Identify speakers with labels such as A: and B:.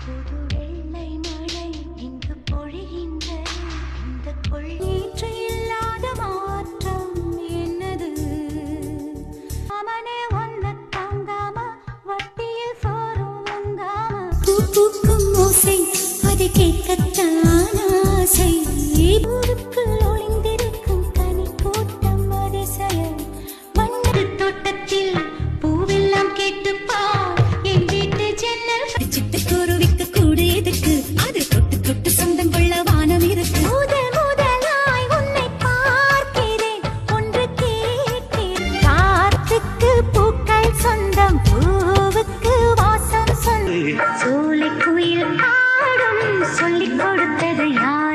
A: புது வெள்ளை மழை இங்கு பொழிகின்றது. இந்த கொள்ளேற்று இல்லாத மாற்றம் என்னது? அவனே ஒன்ன தாங்காம வட்டியில் சோறும் வாங்காம பூக்கும் ஓசை அது கேட்கத்தான் ஆசை. ஊருக்குள் ஒளிந்திருக்கும் கனி கூட்டம் அதிசயம். மண்ணு தோட்டத்தில் பூவெல்லாம் கேட்டுப்பார் என் வீட்டு ஜன்னல். சிட்டுக்குருவிக்கு கூடு எதுக்கு? அது தொட்டு தொட்டு சொந்தம் கொள்ள வானம் இருக்கு. முதலாய் உன்னை பார்க்கிறேன், ஒன்று கேட்கிறேன். காற்றுக்கு பூக்கள் சொந்தம், பூவுக்கு வாசம் சொந்தம். சோலை குயில் பாடும் சொல்லிக் கொடுத்தது யார்?